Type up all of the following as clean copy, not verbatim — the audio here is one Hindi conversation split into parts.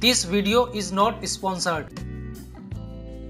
This video is not sponsored.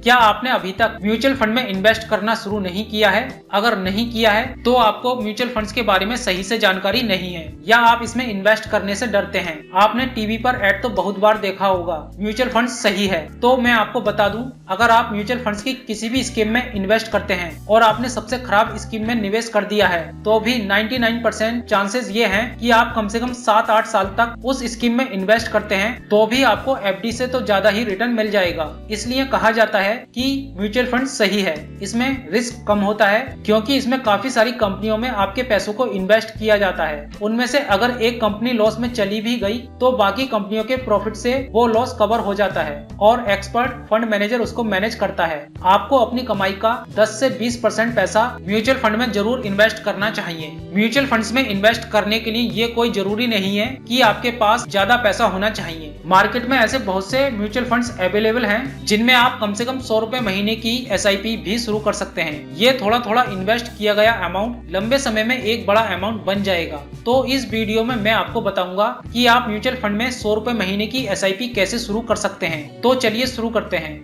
क्या आपने अभी तक म्यूचुअल फंड में इन्वेस्ट करना शुरू नहीं किया है? अगर नहीं किया है तो आपको म्यूचुअल फंड्स के बारे में सही से जानकारी नहीं है या आप इसमें इन्वेस्ट करने से डरते हैं। आपने टीवी पर ऐड तो बहुत बार देखा होगा म्यूचुअल फंड्स सही है। तो मैं आपको बता दूं, अगर आप म्यूचुअल फंड्स की किसी भी स्कीम में इन्वेस्ट करते हैं और आपने सबसे खराब स्कीम में निवेश कर दिया है तो भी 99% चांसेस ये हैं कि आप कम से कम 7-8 साल तक उस स्कीम में इन्वेस्ट करते हैं तो भी आपको एफडी से तो ज्यादा ही रिटर्न मिल जाएगा। इसलिए कहा जाता है कि म्यूचुअल फंड सही है। इसमें रिस्क कम होता है क्योंकि इसमें काफी सारी कंपनियों में आपके पैसों को इन्वेस्ट किया जाता है। उनमें से अगर एक कंपनी लॉस में चली भी गई तो बाकी कंपनियों के प्रॉफिट से वो लॉस कवर हो जाता है और एक्सपर्ट फंड मैनेजर उसको मैनेज करता है। आपको अपनी कमाई का 10 से 20% पैसा म्यूचुअल फंड में जरूर इन्वेस्ट करना चाहिए। म्यूचुअल फंड्स में इन्वेस्ट करने के लिए ये कोई जरूरी नहीं है कि आपके पास ज्यादा पैसा होना चाहिए। मार्केट में ऐसे बहुत से म्यूचुअल फंड्स अवेलेबल हैं जिनमें आप कम से कम 100 रुपए महीने की एसआईपी भी शुरू कर सकते हैं। ये थोड़ा थोड़ा इन्वेस्ट किया गया अमाउंट लंबे समय में एक बड़ा अमाउंट बन जाएगा। तो इस वीडियो में मैं आपको बताऊंगा कि आप म्यूचुअल फंड में 100 रुपए महीने की एसआईपी कैसे शुरू कर सकते हैं। तो चलिए शुरू करते हैं।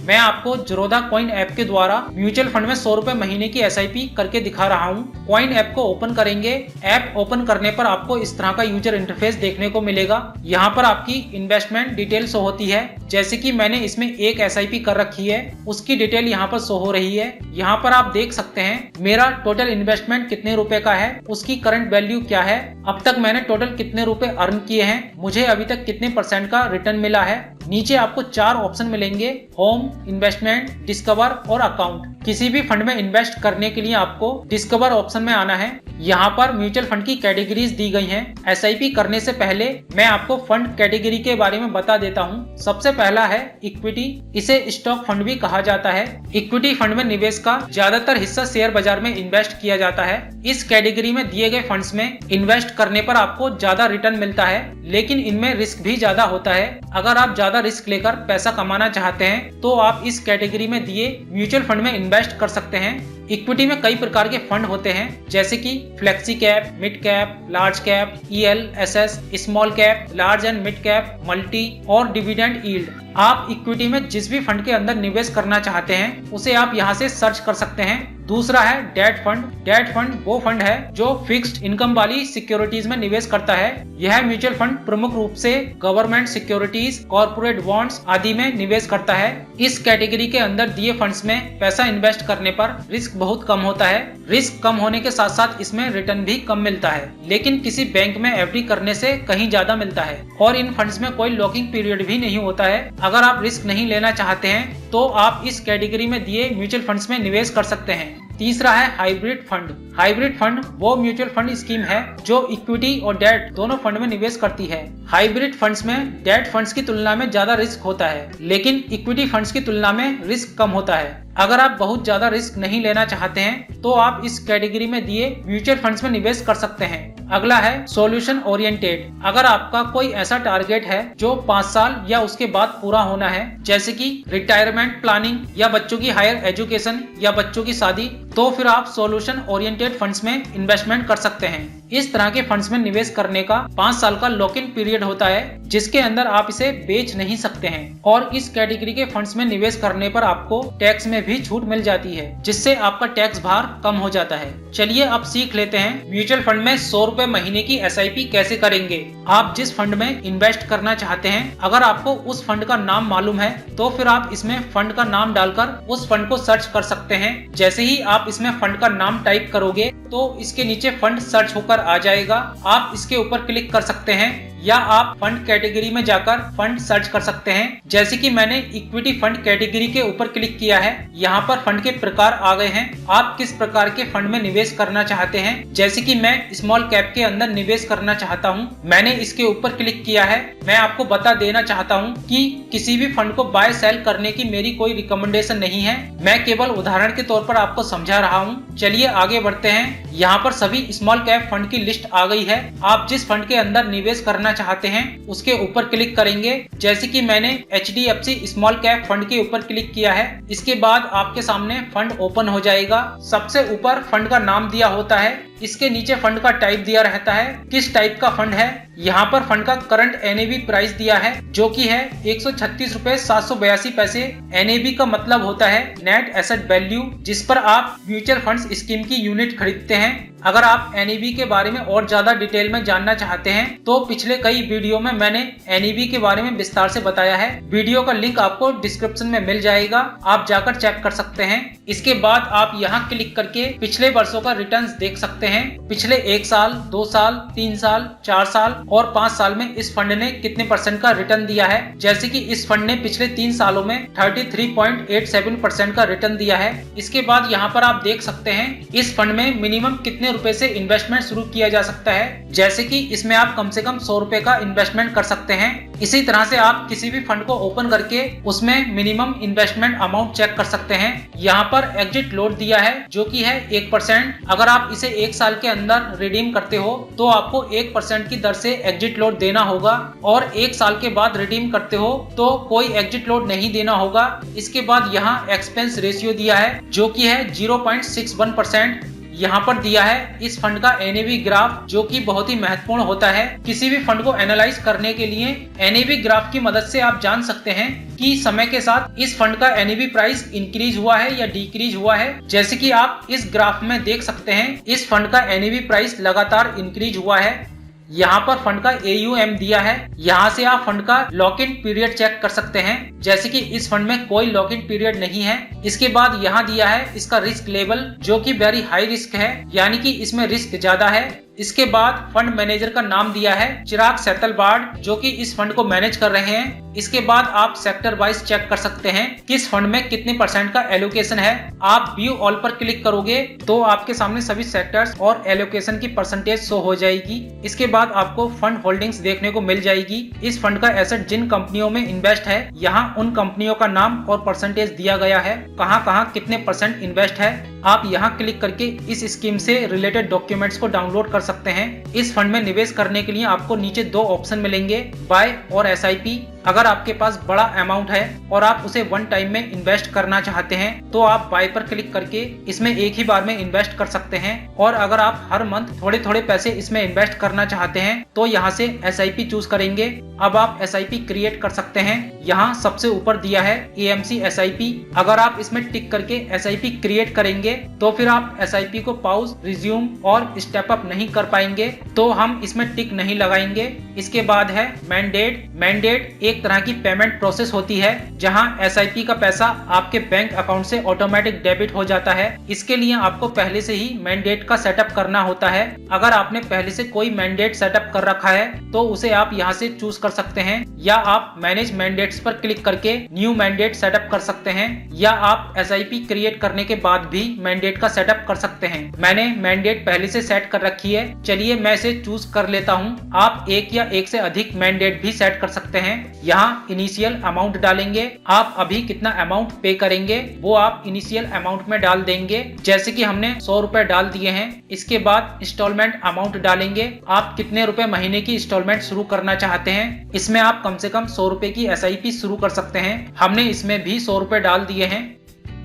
मैं आपको ज़रोधा कॉइन ऐप के द्वारा म्यूचुअल फंड में 100 रुपए महीने की एसआईपी करके दिखा रहा हूँ। कॉइन ऐप को ओपन करेंगे। ऐप ओपन करने पर आपको इस तरह का यूजर इंटरफेस देखने को मिलेगा। यहाँ पर आपकी इन्वेस्टमेंट डिटेल शो होती है। जैसे कि मैंने इसमें एक एसआईपी कर रखी है, उसकी डिटेल यहाँ पर शो हो रही है। यहाँ पर आप देख सकते हैं मेरा टोटल इन्वेस्टमेंट कितने रुपए का है, उसकी करंट वैल्यू क्या है, अब तक मैंने टोटल कितने रुपए अर्न किए हैं, मुझे अभी तक कितने % का रिटर्न मिला है। नीचे आपको 4 ऑप्शन मिलेंगे, होम, इन्वेस्टमेंट, डिस्कवर और अकाउंट। किसी भी फंड में इन्वेस्ट करने के लिए आपको डिस्कवर ऑप्शन में आना है। यहाँ पर म्यूचुअल फंड की कैटेगरीज दी गई हैं। एसआईपी करने से पहले मैं आपको फंड कैटेगरी के बारे में बता देता हूँ। सबसे पहला है इक्विटी। इसे स्टॉक फंड भी कहा जाता है। इक्विटी फंड में निवेश का ज्यादातर हिस्सा शेयर बाजार में इन्वेस्ट किया जाता है। इस कैटेगरी में दिए गए फंड्स में इन्वेस्ट करने पर आपको ज्यादा रिटर्न मिलता है, लेकिन इनमें रिस्क भी ज्यादा होता है। अगर आप ज्यादा रिस्क लेकर पैसा कमाना चाहते हैं तो आप इस कैटेगरी में दिए म्यूचुअल फंड में इन्वेस्ट कर सकते हैं। इक्विटी में कई प्रकार के फंड होते हैं जैसे कि flexi cap, mid cap, large cap, EL, SS, small cap, large and mid cap, multi और डिविडेंड यील्ड। आप इक्विटी में जिस भी फंड के अंदर निवेश करना चाहते हैं उसे आप यहाँ से सर्च कर सकते हैं। दूसरा है डेट फंड। डेट फंड वो फंड है जो फिक्स्ड इनकम वाली सिक्योरिटीज में निवेश करता है। यह म्यूचुअल फंड प्रमुख रूप से गवर्नमेंट सिक्योरिटीज, कॉर्पोरेट बॉन्ड्स आदि में निवेश करता है। इस कैटेगरी के अंदर दिए फंड्स में पैसा इन्वेस्ट करने पर रिस्क बहुत कम होता है। रिस्क कम होने के साथ साथ इसमें रिटर्न भी कम मिलता है, लेकिन किसी बैंक में एफडी करने से कहीं ज्यादा मिलता है। और इन फंड्स में कोई लॉकिंग पीरियड भी नहीं होता है। अगर आप रिस्क नहीं लेना चाहते हैं तो आप इस कैटेगरी में दिए म्यूचुअल फंड्स में निवेश कर सकते हैं। तीसरा है हाइब्रिड फंड। हाइब्रिड फंड वो म्यूचुअल फंड स्कीम है जो इक्विटी और डेट दोनों फंड में निवेश करती है। हाइब्रिड फंड्स में डेट फंड्स की तुलना में ज्यादा रिस्क होता है, लेकिन इक्विटी फंड्स की तुलना में रिस्क कम होता है। अगर आप बहुत ज्यादा रिस्क नहीं लेना चाहते हैं तो आप इस कैटेगरी में दिए म्यूचुअल फंड्स में निवेश कर सकते हैं। अगला है सॉल्यूशन ओरिएंटेड। अगर आपका कोई ऐसा टारगेट है जो 5 साल या उसके बाद पूरा होना है, जैसे कि रिटायरमेंट प्लानिंग या बच्चों की हायर एजुकेशन या बच्चों की शादी, तो फिर आप सॉल्यूशन ओरिएंटेड फंड्स में इन्वेस्टमेंट कर सकते हैं। इस तरह के फंड्स में निवेश करने का 5 साल का लॉक इन पीरियड होता है जिसके अंदर आप इसे बेच नहीं सकते हैं। और इस कैटेगरी के फंड्स में निवेश करने पर आपको टैक्स में भी छूट मिल जाती है, जिससे आपका टैक्स भार कम हो जाता है। चलिए अब सीख लेते हैं म्यूचुअल फंड में 100 रुपए महीने की एसआईपी कैसे करेंगे। आप जिस फंड में इन्वेस्ट करना चाहते हैं, अगर आपको उस फंड का नाम मालूम है तो फिर आप इसमें फंड का नाम डालकर उस फंड को सर्च कर सकते हैं। जैसे ही आप इसमें फंड का नाम टाइप करोगे तो इसके नीचे फंड सर्च होकर आ जाएगा। आप इसके ऊपर क्लिक कर सकते हैं या आप फंड कैटेगरी में जाकर फंड सर्च कर सकते हैं। जैसे कि मैंने इक्विटी फंड कैटेगरी के ऊपर क्लिक किया है। यहाँ पर फंड के प्रकार आ गए हैं। आप किस प्रकार के फंड में निवेश करना चाहते हैं, जैसे कि मैं स्मॉल कैप ऐप के अंदर निवेश करना चाहता हूं। मैंने इसके ऊपर क्लिक किया है। मैं आपको बता देना चाहता हूं कि किसी भी फंड को बाय सेल करने की मेरी कोई रिकमेंडेशन नहीं है, मैं केवल उदाहरण के तौर पर आपको समझा रहा हूं। चलिए आगे बढ़ते हैं। यहाँ पर सभी स्मॉल कैप फंड की लिस्ट आ गई है। आप जिस फंड के अंदर निवेश करना चाहते हैं उसके ऊपर क्लिक करेंगे। जैसे कि मैंने HDFC स्मॉल कैप फंड के ऊपर क्लिक किया है। इसके बाद आपके सामने फंड ओपन हो जाएगा। सबसे ऊपर फंड का नाम दिया होता है, इसके नीचे फंड का टाइप दिया रहता है, किस टाइप का फंड है। यहाँ पर फंड का करंट NAV प्राइस दिया है जो कि है 136 रुपए 782 पैसे। NAV का मतलब होता है नेट एसेट वैल्यू, जिस पर आप म्यूचुअल फंड्स स्कीम की यूनिट खरीदते हैं। अगर आप NAV के बारे में और ज्यादा डिटेल में जानना चाहते हैं तो पिछले कई वीडियो में मैंने NAV के बारे में विस्तार से बताया है। वीडियो का लिंक आपको डिस्क्रिप्शन में मिल जाएगा, आप जाकर चेक कर सकते हैं। इसके बाद आप यहाँ क्लिक करके पिछले वर्षों का रिटर्न्स देख सकते हैं। पिछले 1 साल, 2 साल, 3 साल, 4 साल और 5 साल में इस फंड ने कितने % का रिटर्न दिया है। जैसे कि इस फंड ने पिछले 3 सालों में 33.87% का रिटर्न दिया है। इसके बाद यहाँ पर आप देख सकते हैं इस फंड में मिनिमम कितने रुपए से इन्वेस्टमेंट शुरू किया जा सकता है। जैसे कि इसमें आप कम से कम 100 रुपए का इन्वेस्टमेंट कर सकते हैं। इसी तरह से आप किसी भी फंड को ओपन करके उसमें मिनिमम इन्वेस्टमेंट अमाउंट चेक कर सकते हैं। यहाँ पर एग्जिट लोड दिया है जो कि है 1%। अगर आप इसे 1 साल के अंदर रिडीम करते हो तो आपको 1% की दर से एग्जिट लोड देना होगा, और 1 साल के बाद रिडीम करते हो तो कोई एग्जिट लोड नहीं देना होगा। इसके बाद यहाँ एक्सपेंस रेशियो दिया है जो कि है 0.61%। यहाँ पर दिया है इस फंड का NAV ग्राफ जो कि बहुत ही महत्वपूर्ण होता है। किसी भी फंड को एनालाइज करने के लिए NAV ग्राफ की मदद से आप जान सकते हैं कि समय के साथ इस फंड का NAV प्राइस इंक्रीज हुआ है या डिक्रीज हुआ है। जैसे कि आप इस ग्राफ में देख सकते हैं इस फंड का NAV प्राइस लगातार इंक्रीज हुआ है। यहाँ पर फंड का AUM दिया है। यहाँ से आप फंड का लॉक इन पीरियड चेक कर सकते हैं। जैसे कि इस फंड में कोई लॉक इन पीरियड नहीं है। इसके बाद यहाँ दिया है इसका रिस्क लेवल जो कि वेरी हाई रिस्क है, यानी कि इसमें रिस्क ज्यादा है। इसके बाद फंड मैनेजर का नाम दिया है चिराग सेतलवाड जो कि इस फंड को मैनेज कर रहे हैं। इसके बाद आप सेक्टर वाइज चेक कर सकते हैं किस फंड में कितने % का एलोकेशन है। आप व्यू ऑल पर क्लिक करोगे तो आपके सामने सभी सेक्टर्स और एलोकेशन की % शो हो जाएगी। इसके बाद आपको फंड होल्डिंग्स देखने को मिल जाएगी। इस फंड का एसेट जिन कंपनियों में इन्वेस्ट है यहाँ उन कंपनियों का नाम और % दिया गया है, कहाँ कितने % इन्वेस्ट है। आप यहाँ क्लिक करके इस स्कीम से रिलेटेड डॉक्यूमेंट्स को डाउनलोड कर सकते हैं। इस फंड में निवेश करने के लिए आपको नीचे 2 ऑप्शन मिलेंगे, बाय और SIP। अगर आपके पास बड़ा अमाउंट है और आप उसे वन टाइम में इन्वेस्ट करना चाहते हैं तो आप बाय पर क्लिक करके इसमें एक ही बार में इन्वेस्ट कर सकते हैं। और अगर आप हर मंथ थोड़े पैसे इसमें इन्वेस्ट करना चाहते हैं तो यहाँ से SIP चूज करेंगे। अब आप SIP क्रिएट कर सकते हैं। यहाँ सबसे ऊपर दिया है AMC SIP। अगर आप इसमें टिक करके SIP क्रिएट करेंगे तो फिर आप SIP को पॉज, रिज्यूम और स्टेप अप नहीं कर पाएंगे, तो हम इसमें टिक नहीं लगाएंगे। इसके बाद है मैंडेट एक तरह की पेमेंट प्रोसेस होती है जहां SIP का पैसा आपके बैंक अकाउंट से ऑटोमेटिक डेबिट हो जाता है। इसके लिए आपको पहले से ही मैंडेट का सेटअप करना होता है। अगर आपने पहले से कोई मैंडेट सेटअप कर रखा है तो उसे आप यहां से चूज कर सकते हैं, या आप मैनेज मैंडेट्स पर क्लिक करके न्यू मैंडेट सेटअप कर सकते हैं, या आप SIP क्रिएट करने के बाद भी मैंडेट का सेटअप कर सकते हैं। मैंने मैंडेट पहले से सेट कर रखी है, चलिए मैं इसे चूज कर लेता हूं। आप एक या एक से अधिक मैंडेट भी सेट कर सकते हैं। यहाँ इनिशियल अमाउंट डालेंगे, आप अभी कितना अमाउंट पे करेंगे वो आप इनिशियल अमाउंट में डाल देंगे। जैसे कि हमने 100 रुपए डाल दिए हैं। इसके बाद इंस्टॉलमेंट अमाउंट डालेंगे, आप कितने रुपए महीने की इंस्टॉलमेंट शुरू करना चाहते हैं। इसमें आप कम से कम 100 रुपए की SIP शुरू कर सकते हैं। हमने इसमें भी 100 रुपए डाल दिए हैं।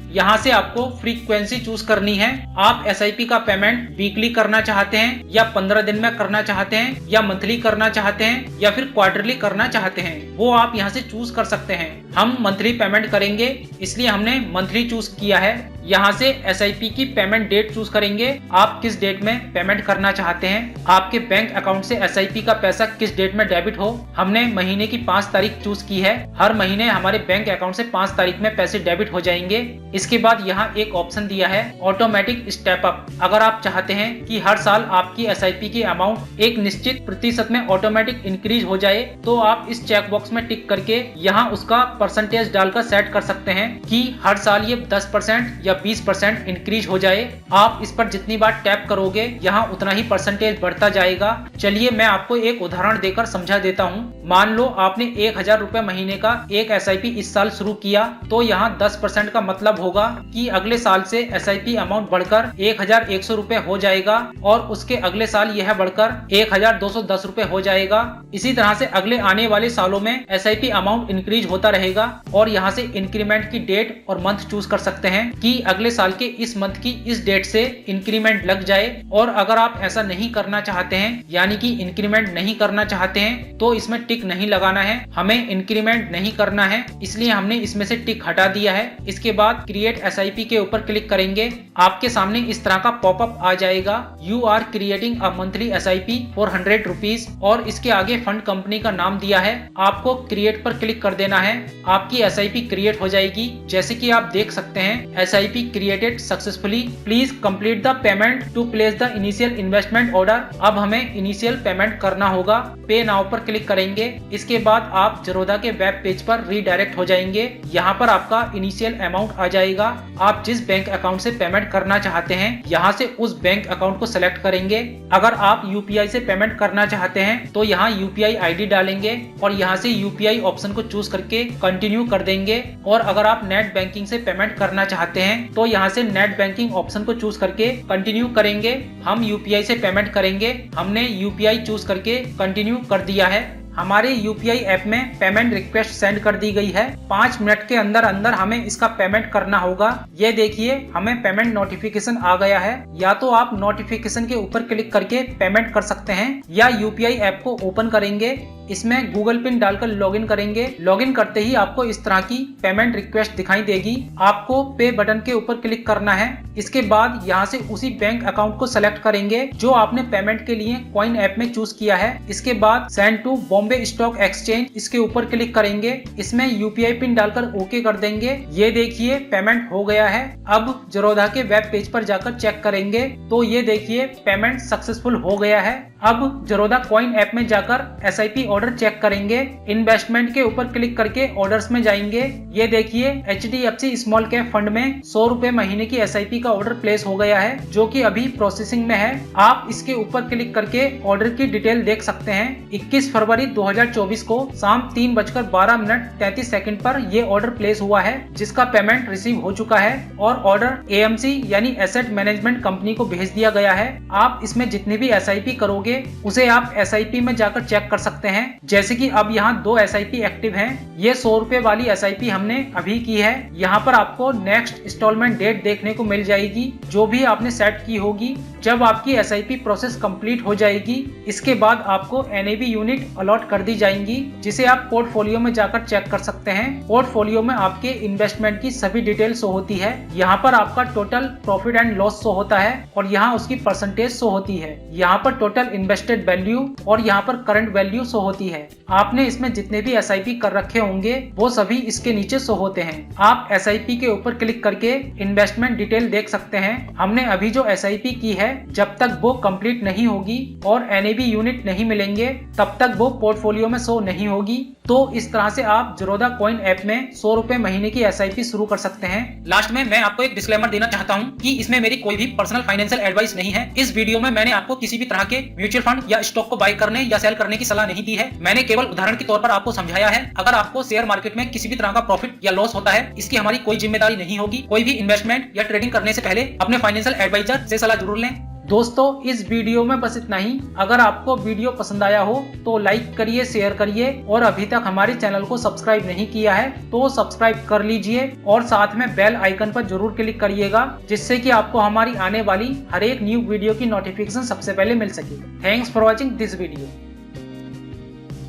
यहाँ से आपको फ्रीक्वेंसी चूज करनी है। आप SIP का पेमेंट वीकली करना चाहते हैं या 15 दिन में करना चाहते हैं या मंथली करना चाहते हैं या फिर क्वार्टरली करना चाहते हैं, वो आप यहाँ से चूज कर सकते हैं। हम मंथली पेमेंट करेंगे इसलिए हमने मंथली चूज किया है। यहाँ से SIP की पेमेंट डेट चूज करेंगे, आप किस डेट में पेमेंट करना चाहते हैं। आपके बैंक अकाउंट से SIP का पैसा किस डेट में डेबिट हो। हमने महीने की 5 तारीख चूज की है। हर महीने हमारे बैंक अकाउंट से 5 तारीख में पैसे डेबिट हो जाएंगे। इसके बाद यहाँ एक ऑप्शन दिया है ऑटोमेटिक स्टेप अप। अगर आप चाहते हैं कि हर साल आपकी एसआईपी की अमाउंट एक निश्चित प्रतिशत में ऑटोमेटिक इंक्रीज हो जाए तो आप इस चेक बॉक्स में टिक करके यहाँ उसका परसेंटेज डालकर सेट कर सकते हैं कि हर साल ये 10% या 20% इंक्रीज हो जाए। आप इस पर जितनी बार टैप करोगे यहाँ उतना ही परसेंटेज बढ़ता जाएगा। चलिए मैं आपको एक उदाहरण देकर समझा देता हूँ। मान लो आपने 1000 रुपए महीने का एक एसआईपी इस साल शुरू किया तो यहाँ 10% का मतलब होगा कि अगले साल से एसआईपी अमाउंट बढ़कर 1100 रुपए हो जाएगा और उसके अगले साल यह बढ़कर 1210 रुपए हो जाएगा। इसी तरह से अगले आने वाले सालों में एसआईपी अमाउंट इंक्रीज होता रहेगा और यहाँ से इंक्रीमेंट की डेट और मंथ चूज कर सकते हैं कि अगले साल के इस मंथ की इस डेट से इंक्रीमेंट लग जाए। और अगर आप ऐसा नहीं करना चाहते हैं यानी कि इंक्रीमेंट नहीं करना चाहते हैं तो इसमें टिक नहीं लगाना है। हमें इंक्रीमेंट नहीं करना है इसलिए हमने इसमें से टिक हटा दिया है। इसके बाद क्रिएट एसआईपी के ऊपर क्लिक करेंगे। आपके सामने इस तरह का पॉपअप आ जाएगा, you are creating a monthly SIP for 100 rupees और इसके आगे फंड कंपनी का नाम दिया है। आपको क्रिएट पर क्लिक कर देना है। आपकी एसआईपी क्रिएट हो जाएगी। जैसे कि आप देख सकते हैं SIP created successfully, please complete the payment to place the initial investment order. अब हमें इनिशियल पेमेंट करना होगा। पे नाउ पर क्लिक करेंगे। इसके बाद आप ज़रोधा के वेब पेज पर रीडायरेक्ट हो जाएंगे। यहाँ पर आपका इनिशियल अमाउंट आ जाएगा। आप जिस बैंक अकाउंट से पेमेंट करना चाहते हैं यहाँ से उस बैंक अकाउंट को सिलेक्ट करेंगे। अगर आप यूपीआई से पेमेंट करना चाहते हैं तो यहाँ यूपीआई आईडी डालेंगे और यहाँ से यूपीआई ऑप्शन को चूज करके कंटिन्यू कर देंगे। और अगर आप नेट बैंकिंग से पेमेंट करना चाहते हैं तो यहाँ से नेट बैंकिंग ऑप्शन को चूज करके कंटिन्यू करेंगे। हम यूपीआई से पेमेंट करेंगे। हमने यूपीआई चूज करके कंटिन्यू कर दिया है। हमारे यूपीआई ऐप में पेमेंट रिक्वेस्ट सेंड कर दी गई है। 5 मिनट के अंदर अंदर हमें इसका पेमेंट करना होगा। ये देखिए हमें पेमेंट नोटिफिकेशन आ गया है। या तो आप नोटिफिकेशन के ऊपर क्लिक करके पेमेंट कर सकते हैं या यूपीआई ऐप को ओपन करेंगे, इसमें गूगल पिन डालकर लॉगिन करेंगे। लॉगिन करते ही आपको इस तरह की पेमेंट रिक्वेस्ट दिखाई देगी। आपको पे बटन के ऊपर क्लिक करना है। इसके बाद यहाँ से उसी बैंक अकाउंट को सेलेक्ट करेंगे जो आपने पेमेंट के लिए कॉइन ऐप में चूज किया है। इसके बाद send to Bombay stock exchange इसके ऊपर क्लिक करेंगे। इसमें यूपीआई पिन डालकर ओके कर देंगे। ये देखिए पेमेंट हो गया है। अब ज़रोधा के वेब पेज पर जाकर चेक करेंगे तो ये देखिए पेमेंट सक्सेसफुल हो गया है। अब ज़रोधा कॉइन ऐप में जाकर एसआईपी ऑर्डर चेक करेंगे। इन्वेस्टमेंट के ऊपर क्लिक करके ऑर्डर्स में जाएंगे। ये देखिए एचडीएफसी स्मॉल कैप फंड में 100 रुपए महीने की एसआईपी का ऑर्डर प्लेस हो गया है जो कि अभी प्रोसेसिंग में है। आप इसके ऊपर क्लिक करके ऑर्डर की डिटेल देख सकते हैं। 21 फरवरी 2024 को शाम 3:12:33 पर ये ऑर्डर प्लेस हुआ है जिसका पेमेंट रिसीव हो चुका है और ऑर्डर एएमसी यानी एसेट मैनेजमेंट कंपनी को भेज दिया गया है। आप इसमें जितनी भी एसआईपी करोगे उसे आप एसआईपी में जाकर चेक कर सकते हैं। जैसे कि अब यहाँ 2 एसआईपी एक्टिव हैं। ये 100 रुपए वाली एसआईपी हमने अभी की है। यहाँ पर आपको नेक्स्ट इंस्टॉलमेंट डेट देखने को मिल जाएगी जो भी आपने सेट की होगी। जब आपकी एसआईपी प्रोसेस कंप्लीट हो जाएगी इसके बाद आपको एनएबी यूनिट अलॉट कर दी जाएंगी जिसे आप पोर्टफोलियो में जाकर चेक कर सकते हैं। पोर्टफोलियो में आपके इन्वेस्टमेंट की सभी डिटेल शो होती है। यहाँ पर आपका total profit and loss show होता है और यहाँ उसकी परसेंटेज शो होती है। यहाँ पर टोटल इन्वेस्टेड वैल्यू और यहाँ पर करंट वैल्यू शो होती है। आपने इसमें जितने भी एसआईपी कर रखे होंगे वो सभी इसके नीचे शो होते हैं। आप एसआईपी के ऊपर क्लिक करके इन्वेस्टमेंट डिटेल देख सकते हैं। हमने अभी जो एसआईपी की है जब तक वो कंप्लीट नहीं होगी और एनएबी यूनिट नहीं मिलेंगे तब तक वो पोर्टफोलियो में शो नहीं होगी। तो इस तरह से आप ज़रोधा कॉइन ऐप में 100 रुपए महीने की एसआईपी शुरू कर सकते हैं। लास्ट में मैं आपको एक डिस्क्लेमर देना चाहता हूँ कि इसमें मेरी कोई भी पर्सनल फाइनेंशियल एडवाइस नहीं है। इस वीडियो में मैंने आपको किसी भी तरह के म्यूचुअल फंड या स्टॉक को बाय करने या सेल करने की सलाह नहीं दी है। मैंने केवल उदाहरण के तौर पर आपको समझाया है। अगर आपको शेयर मार्केट में किसी भी तरह का प्रॉफिट या लॉस होता है इसकी हमारी कोई जिम्मेदारी नहीं होगी। कोई भी इन्वेस्टमेंट या ट्रेडिंग करने से पहले अपने फाइनेंशियल एडवाइजर से सलाह जरूर लें। दोस्तों इस वीडियो में बस इतना ही। अगर आपको वीडियो पसंद आया हो तो लाइक करिए, शेयर करिए और अभी तक हमारे चैनल को सब्सक्राइब नहीं किया है तो सब्सक्राइब कर लीजिए और साथ में बेल आइकन पर जरूर क्लिक करिएगा जिससे कि आपको हमारी आने वाली हर एक न्यू वीडियो की नोटिफिकेशन सबसे पहले मिल सके। Thanks for watching this video.